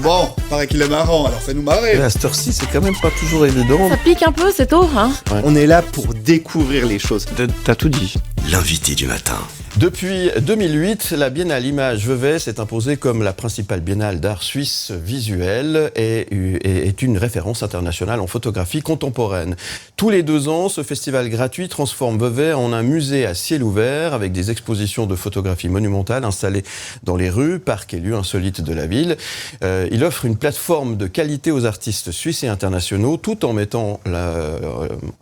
Bon, paraît qu'il est marrant, alors fais-nous marrer. Mais à cette heure-ci, c'est quand même pas toujours évident. Ça pique un peu, c'est tôt, hein? Ouais. On est là pour découvrir les choses. T'as tout dit. L'invité du matin. Depuis 2008, la Biennale Image Vevey s'est imposée comme la principale biennale d'art suisse visuel et est une référence internationale en photographie contemporaine. Tous les 2 ans, ce festival gratuit transforme Vevey en un musée à ciel ouvert avec des expositions de photographie monumentale installées dans les rues, parcs et lieux insolites de la ville. Il offre une plateforme de qualité aux artistes suisses et internationaux tout en mettant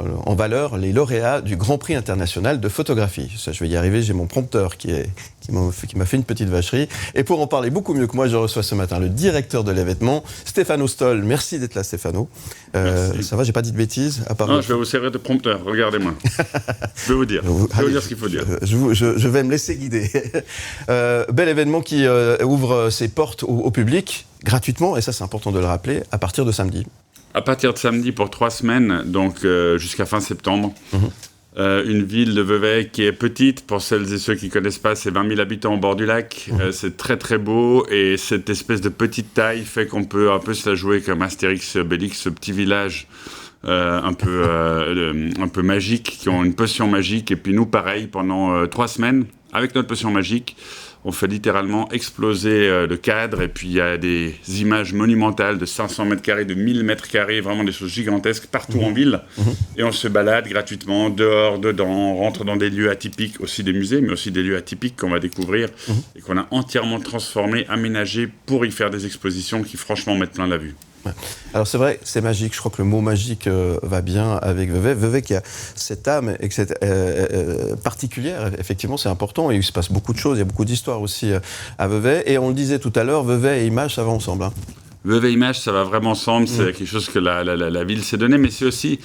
en valeur les lauréats du Grand Prix international de photographie. Ça, je vais y arriver, j'ai mon prompteur qui m'a fait une petite vacherie. Et pour en parler beaucoup mieux que moi, je reçois ce matin le directeur de l'événement, Stéphano Stoll. Merci d'être là, Stéphano. Ça va, j'ai pas dit de bêtises à part... Non, je vais vous servir de prompteur, regardez-moi. Je vais vous dire. Ce qu'il faut dire. Je vais me laisser guider. Bel événement qui ouvre ses portes au public gratuitement, et ça c'est important de le rappeler, à partir de samedi. À partir de samedi pour 3 semaines, donc jusqu'à fin septembre. Une ville de Vevey qui est petite, pour celles et ceux qui ne connaissent pas, c'est 20 000 habitants au bord du lac. C'est très très beau, et cette espèce de petite taille fait qu'on peut un peu se la jouer comme Astérix et Obélix, ce petit village un peu magique, qui ont une potion magique. Et puis nous, pareil, pendant 3 semaines, avec notre potion magique, on fait littéralement exploser le cadre, et puis il y a des images monumentales de 500 mètres carrés, de 1000 mètres carrés, vraiment des choses gigantesques partout en ville. Et on se balade gratuitement, dehors, dedans, on rentre dans des lieux atypiques, aussi des musées, mais aussi des lieux atypiques qu'on va découvrir et qu'on a entièrement transformés, aménagés pour y faire des expositions qui franchement mettent plein la vue. Ouais. Alors c'est vrai, c'est magique, je crois que le mot magique va bien avec Vevey. Vevey qui a cette âme particulière, effectivement c'est important, et il se passe beaucoup de choses, il y a beaucoup d'histoires aussi à Vevey. Et on le disait tout à l'heure, Vevey et Image, ça va ensemble. Hein. Vevey Image, ça va vraiment ensemble, c'est quelque chose que la ville s'est donné, mais c'est aussi...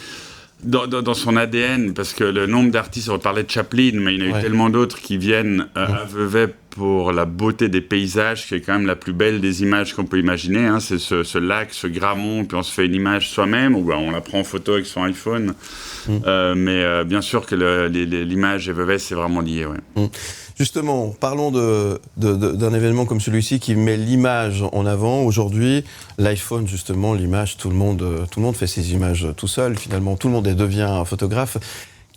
Dans son ADN, parce que le nombre d'artistes, on parlait de Chaplin, mais il y en a eu tellement d'autres qui viennent à Vevey pour la beauté des paysages, qui est quand même la plus belle des images qu'on peut imaginer. Hein. C'est ce lac, ce Grammont, puis on se fait une image soi-même, ou on la prend en photo avec son iPhone. Mais bien sûr que l'image et Vevey, c'est vraiment lié. Ouais. Justement, parlons d'un événement comme celui-ci qui met l'image en avant. Aujourd'hui, l'iPhone, justement, l'image, tout le monde fait ses images tout seul. Finalement, tout le monde devient un photographe.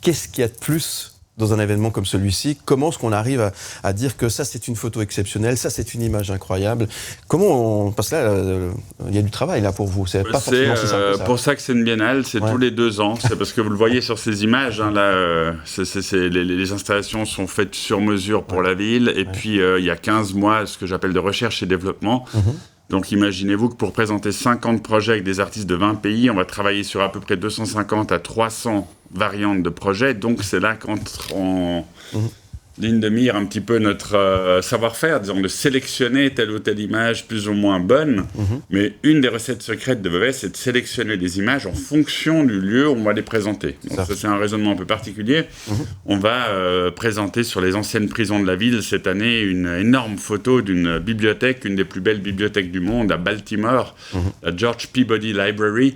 Qu'est-ce qu'il y a de plus dans un événement comme celui-ci? Comment est-ce qu'on arrive à dire que ça, c'est une photo exceptionnelle, ça, c'est une image incroyable? Parce que là, il y a du travail là pour vous. C'est pas forcément si simple que ça. Pour ça que c'est une biennale, c'est tous les 2 ans. C'est parce que vous le voyez sur ces images. Hein, là, les installations sont faites sur mesure pour la ville. Et puis, il y a 15 mois, ce que j'appelle de recherche et développement. Donc imaginez-vous que pour présenter 50 projets avec des artistes de 20 pays, on va travailler sur à peu près 250 à 300 variantes de projets. Donc c'est là qu'entre en ligne de mire un petit peu notre savoir-faire, disons, de sélectionner telle ou telle image plus ou moins bonne. Mais une des recettes secrètes de Vevey, c'est de sélectionner des images en fonction du lieu où on va les présenter. Donc ça, c'est un raisonnement un peu particulier. On va présenter sur les anciennes prisons de la ville cette année une énorme photo d'une bibliothèque, une des plus belles bibliothèques du monde à Baltimore, la George Peabody Library.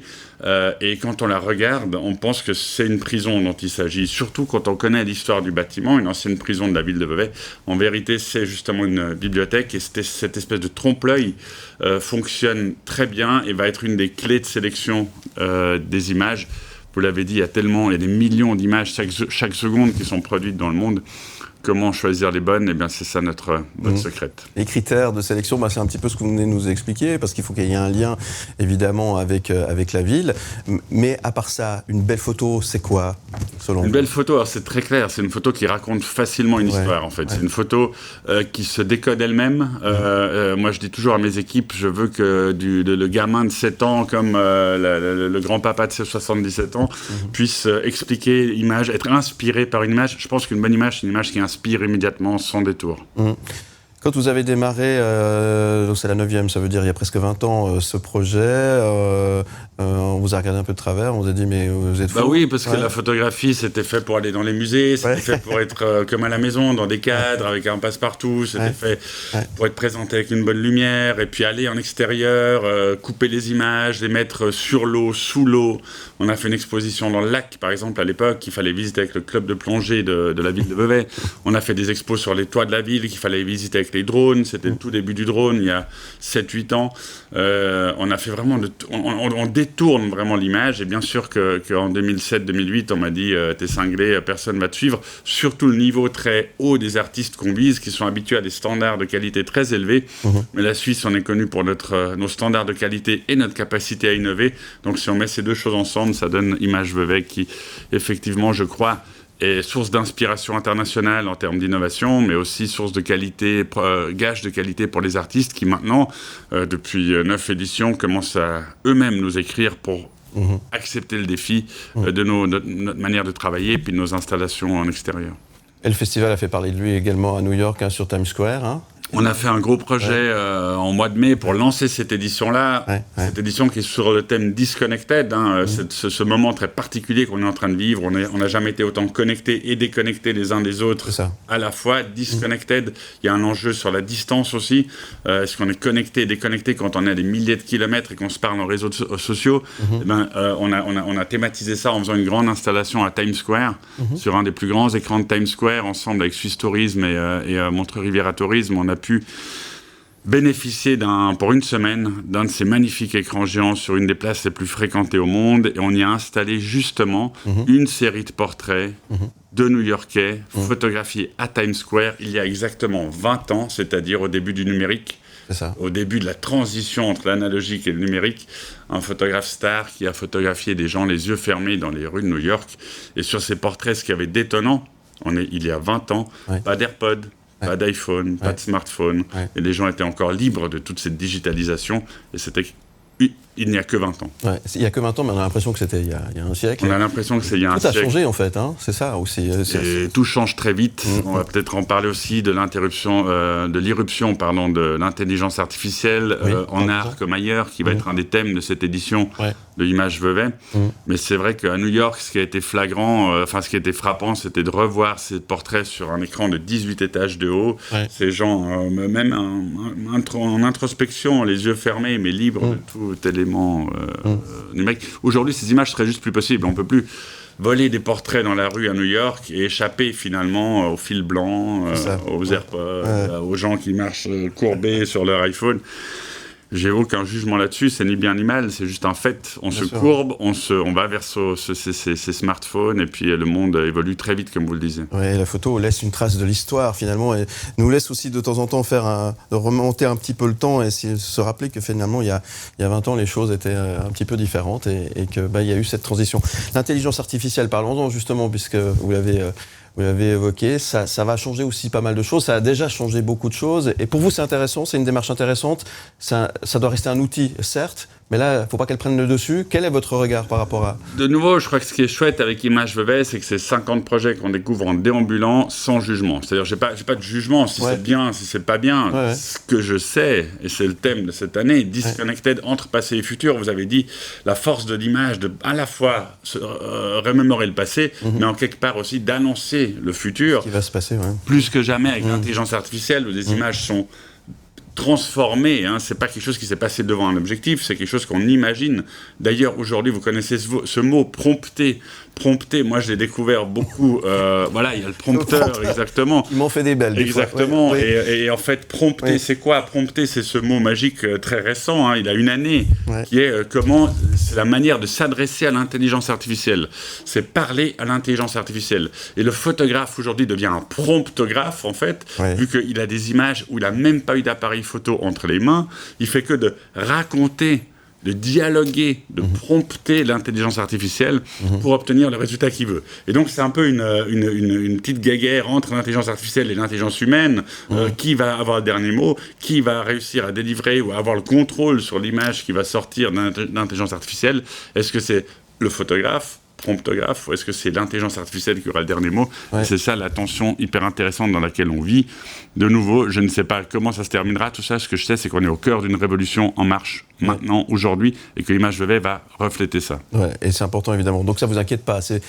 Et quand on la regarde, on pense que c'est une prison dont il s'agit, surtout quand on connaît l'histoire du bâtiment, une ancienne prison de la ville de Vevey. En vérité, c'est justement une bibliothèque, et cette espèce de trompe-l'œil fonctionne très bien et va être une des clés de sélection des images. Vous l'avez dit, il y a des millions d'images chaque seconde qui sont produites dans le monde. Comment choisir les bonnes? Eh bien, c'est ça notre bonne secrète. Les critères de sélection, c'est un petit peu ce que vous venez de nous expliquer, parce qu'il faut qu'il y ait un lien, évidemment, avec la ville. Mais à part ça, une belle photo, c'est quoi, selon vous? Une belle photo, alors c'est très clair, c'est une photo qui raconte facilement une histoire, en fait. C'est une photo qui se décode elle-même. Moi, je dis toujours à mes équipes, je veux que le gamin de 7 ans, comme le grand-papa de ses 77 ans, puisse expliquer l'image, être inspiré par une image. Je pense qu'une bonne image, c'est une image qui inspire immédiatement, sans détour. Quand vous avez démarré, donc c'est la 9e, ça veut dire il y a presque 20 ans, ce projet, on vous a regardé un peu de travers, on vous a dit mais vous êtes fou. Oui, parce que la photographie, c'était fait pour aller dans les musées, c'était fait pour être comme à la maison, dans des cadres, avec un passe-partout, c'était fait pour être présenté avec une bonne lumière, et puis aller en extérieur, couper les images, les mettre sur l'eau, sous l'eau. On a fait une exposition dans le lac, par exemple, à l'époque, qu'il fallait visiter avec le club de plongée de la ville de Vevey. On a fait des expos sur les toits de la ville qu'il fallait visiter avec avec les drones, c'était le tout début du drone, il y a 7-8 ans. On a fait vraiment... On détourne vraiment l'image, et bien sûr qu'en 2007-2008, on m'a dit « t'es cinglé, personne ne va te suivre ». Surtout le niveau très haut des artistes qu'on vise, qui sont habitués à des standards de qualité très élevés. Mais la Suisse, on est connu pour nos standards de qualité et notre capacité à innover. Donc si on met ces deux choses ensemble, ça donne Image Vevey qui, effectivement, je crois, est source d'inspiration internationale en termes d'innovation, mais aussi source de qualité, gage de qualité pour les artistes qui maintenant, depuis 9 éditions, commencent à eux-mêmes nous écrire pour accepter le défi de notre manière de travailler et puis de nos installations en extérieur. Et le festival a fait parler de lui également à New York, sur Times Square. On a fait un gros projet en mois de mai pour lancer cette édition-là. Cette édition qui est sur le thème Disconnected, ce moment très particulier qu'on est en train de vivre. On n'a jamais été autant connectés et déconnectés les uns des autres à la fois. Disconnected, il y a un enjeu sur la distance aussi. Est-ce qu'on est connecté et déconnecté quand on est à des milliers de kilomètres et qu'on se parle en réseaux sociaux? On a thématisé ça en faisant une grande installation à Times Square, sur un des plus grands écrans de Times Square, ensemble avec Suisse Tourisme et Montreux Riviera Tourisme. On a pu bénéficier pour une semaine d'un de ces magnifiques écrans géants sur une des places les plus fréquentées au monde, et on y a installé justement une série de portraits de New-Yorkais photographiés à Times Square il y a exactement 20 ans, c'est-à-dire au début du numérique. Au début de la transition entre l'analogique et le numérique, un photographe star qui a photographié des gens les yeux fermés dans les rues de New York. Et sur ces portraits, ce qui avait d'étonnant, il y a 20 ans, pas d'AirPod, pas d'iPhone, pas de smartphone, et les gens étaient encore libres de toute cette digitalisation, et c'était... Il n'y a que 20 ans. Il n'y a que 20 ans, mais on a l'impression que c'était il y a un siècle. On a l'impression que c'est il y a un siècle. Tout a changé, en fait, c'est ça aussi. Tout change très vite. On va peut-être en parler aussi de l'irruption de l'intelligence artificielle en art comme ailleurs, qui va être un des thèmes de cette édition de Image Vevey. Mais c'est vrai qu'à New York, ce qui a été flagrant, ce qui a été frappant, c'était de revoir ces portraits sur un écran de 18 étages de haut. Ces gens, même en introspection, les yeux fermés, mais libres de tout élément numérique. Aujourd'hui, ces images seraient juste plus possibles. On ne peut plus voler des portraits dans la rue à New York et échapper finalement aux fils blancs, aux AirPods, aux gens qui marchent courbés sur leur iPhone. J'évoque un jugement là-dessus, c'est ni bien ni mal, c'est juste un fait. On se courbe, on va vers ces smartphones, et puis le monde évolue très vite, comme vous le disiez. Oui, la photo laisse une trace de l'histoire, finalement, et nous laisse aussi de temps en temps remonter un petit peu le temps et se rappeler que finalement, il y a 20 ans, les choses étaient un petit peu différentes et qu'il y a eu cette transition. L'intelligence artificielle, parlons-en justement, puisque vous l'avez évoqué, ça va changer aussi pas mal de choses, ça a déjà changé beaucoup de choses, et pour vous c'est intéressant, c'est une démarche intéressante, ça doit rester un outil, certes, mais là, il ne faut pas qu'elle prenne le dessus. Quel est votre regard par rapport à... De nouveau, je crois que ce qui est chouette avec Image Vevey, c'est que c'est 50 projets qu'on découvre en déambulant, sans jugement. C'est-à-dire, j'ai pas de jugement, si c'est bien, si c'est pas bien. Ce que je sais, et c'est le thème de cette année, Disconnected entre passé et futur, vous avez dit, la force de l'image, de à la fois remémorer le passé, mais en quelque part aussi d'annoncer le futur. Ce qui va se passer, plus que jamais avec l'intelligence artificielle, où les images sont transformé, c'est pas quelque chose qui s'est passé devant un objectif, c'est quelque chose qu'on imagine. D'ailleurs, aujourd'hui, vous connaissez ce mot, prompter. Prompter, moi je l'ai découvert beaucoup, il y a le prompteur, exactement. Ils m'ont fait des belles. Exactement, et en fait, prompter, c'est quoi? Prompter, c'est ce mot magique très récent, il a une année, qui est c'est la manière de s'adresser à l'intelligence artificielle. C'est parler à l'intelligence artificielle. Et le photographe, aujourd'hui, devient un promptographe, en fait, vu qu'il a des images où il n'a même pas eu d'appareil photo entre les mains, il fait que de raconter, de dialoguer, de prompter l'intelligence artificielle pour obtenir le résultat qu'il veut. Et donc, c'est un peu une petite guéguerre entre l'intelligence artificielle et l'intelligence humaine. Qui va avoir le dernier mot? Qui va réussir à délivrer ou à avoir le contrôle sur l'image qui va sortir de l'intelligence artificielle? Est-ce que c'est le photographe, promptographe, ou est-ce que c'est l'intelligence artificielle qui aura le dernier mot? C'est ça la tension hyper intéressante dans laquelle on vit. De nouveau, je ne sais pas comment ça se terminera, tout ça. Ce que je sais, c'est qu'on est au cœur d'une révolution en marche, maintenant, aujourd'hui, et que Image Vevey va refléter ça. Et c'est important, évidemment. Donc ça ne vous inquiète pas. C'est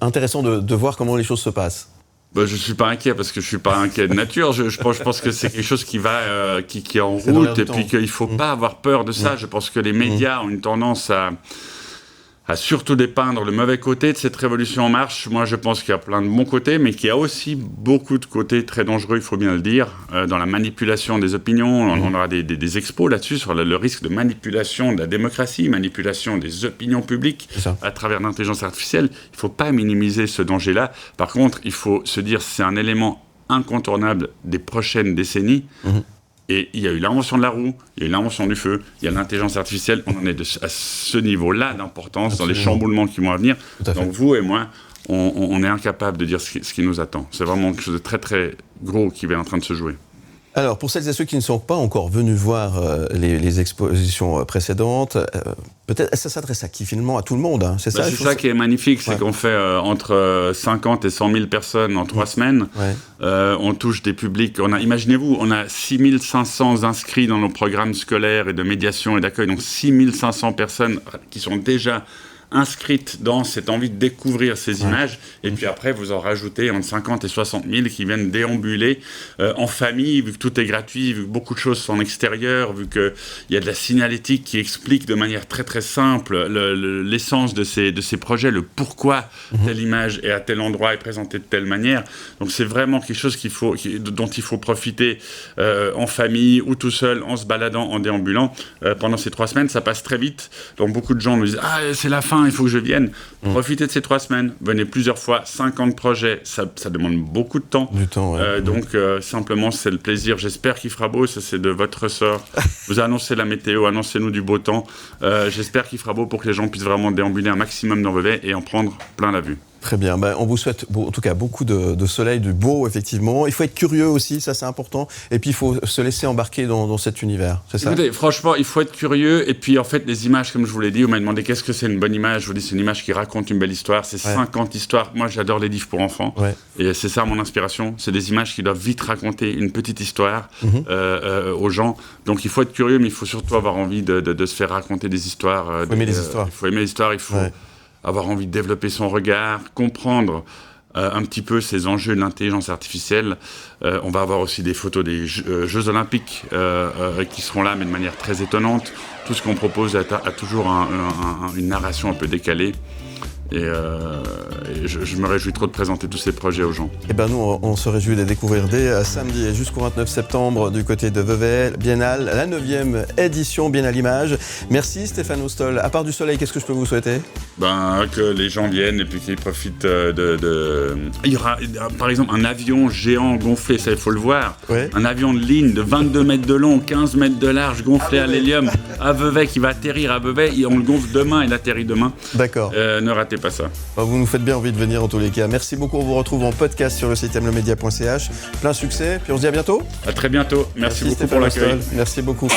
intéressant de voir comment les choses se passent. Je ne suis pas inquiet, parce que je ne suis pas inquiet de nature. Je pense que c'est quelque chose qui est en route, et puis qu'il ne faut pas avoir peur de ça. Je pense que les médias ont une tendance à surtout dépeindre le mauvais côté de cette révolution en marche. Moi, je pense qu'il y a plein de bons côtés, mais qu'il y a aussi beaucoup de côtés très dangereux, il faut bien le dire, dans la manipulation des opinions. On aura des expos là-dessus, sur le risque de manipulation de la démocratie, manipulation des opinions publiques à travers l'intelligence artificielle. Il ne faut pas minimiser ce danger-là. Par contre, il faut se dire que c'est un élément incontournable des prochaines décennies. Et il y a eu l'invention de la roue, il y a eu l'invention du feu, il y a l'intelligence artificielle. On en est à ce niveau-là d'importance dans les chamboulements qui vont venir. Donc vous et moi, on est incapables de dire ce qui nous attend. C'est vraiment quelque chose de très très gros qui est en train de se jouer. Alors, pour celles et ceux qui ne sont pas encore venus voir les expositions précédentes, peut-être ça s'adresse à qui finalement? À tout le monde, hein, c'est ça? C'est ça qui est magnifique, c'est qu'on fait entre 50 et 100 000 personnes en 3 semaines. On touche des publics. Imaginez-vous, on a 6 500 inscrits dans nos programmes scolaires et de médiation et d'accueil. Donc 6 500 personnes qui sont déjà inscrites dans cette envie de découvrir ces images, et puis après vous en rajoutez entre 50 et 60 000 qui viennent déambuler en famille, vu que tout est gratuit, vu que beaucoup de choses sont en extérieur, vu qu'il y a de la signalétique qui explique de manière très très simple l'essence de ces projets, le pourquoi telle image est à tel endroit et présentée de telle manière. Donc c'est vraiment quelque chose dont il faut profiter en famille ou tout seul, en se baladant, en déambulant. Pendant ces 3 semaines, ça passe très vite. Donc beaucoup de gens me disent « Ah, c'est la fin, il faut que je vienne ». Profitez de ces 3 semaines, venez plusieurs fois, 50 projets, ça demande beaucoup de temps. Donc simplement, c'est le plaisir. J'espère qu'il fera beau, ça c'est de votre ressort. Vous annoncez la météo, annoncez-nous du beau temps. J'espère qu'il fera beau pour que les gens puissent vraiment déambuler un maximum dans Vevey et en prendre plein la vue. Très bien, on vous souhaite en tout cas beaucoup de soleil, du beau effectivement. Il faut être curieux aussi, ça c'est important. Et puis il faut se laisser embarquer dans cet univers, c'est ça? Écoutez, franchement, il faut être curieux. Et puis en fait, les images, comme je vous l'ai dit, on m'a demandé qu'est-ce que c'est une bonne image. Je vous dis, c'est une image qui raconte une belle histoire. C'est 50 histoires. Moi, j'adore les livres pour enfants. Et c'est ça mon inspiration. C'est des images qui doivent vite raconter une petite histoire aux gens. Donc il faut être curieux, mais il faut surtout avoir envie de se faire raconter des histoires. Il faut aimer les histoires. Il faut aimer les histoires, il faut avoir envie de développer son regard, comprendre un petit peu ces enjeux de l'intelligence artificielle. On va avoir aussi des photos des Jeux Olympiques qui seront là, mais de manière très étonnante. Tout ce qu'on propose a toujours une narration un peu décalée. Et je me réjouis trop de présenter tous ces projets aux gens. Et nous, on se réjouit de les découvrir dès samedi et jusqu'au 29 septembre du côté de Vevey, Biennale, la 9e édition Biennale Image. Merci Stéphane Hostol. À part du soleil, qu'est-ce que je peux vous souhaiter? Que les gens viennent et puis qu'ils profitent Il y aura par exemple un avion géant gonflé, ça il faut le voir. Un avion de ligne de 22 mètres de long, 15 mètres de large, gonflé à l'hélium à Vevey, qui va atterrir à Vevey. On le gonfle demain, il atterrit demain. D'accord. Ne ratez pas ça. Vous nous faites bien envie de venir en tous les cas. Merci beaucoup, on vous retrouve en podcast sur le site mlemedia.ch. Plein succès, puis on se dit à bientôt. À très bientôt. Merci beaucoup Stéphane pour l'accueil. Merci beaucoup.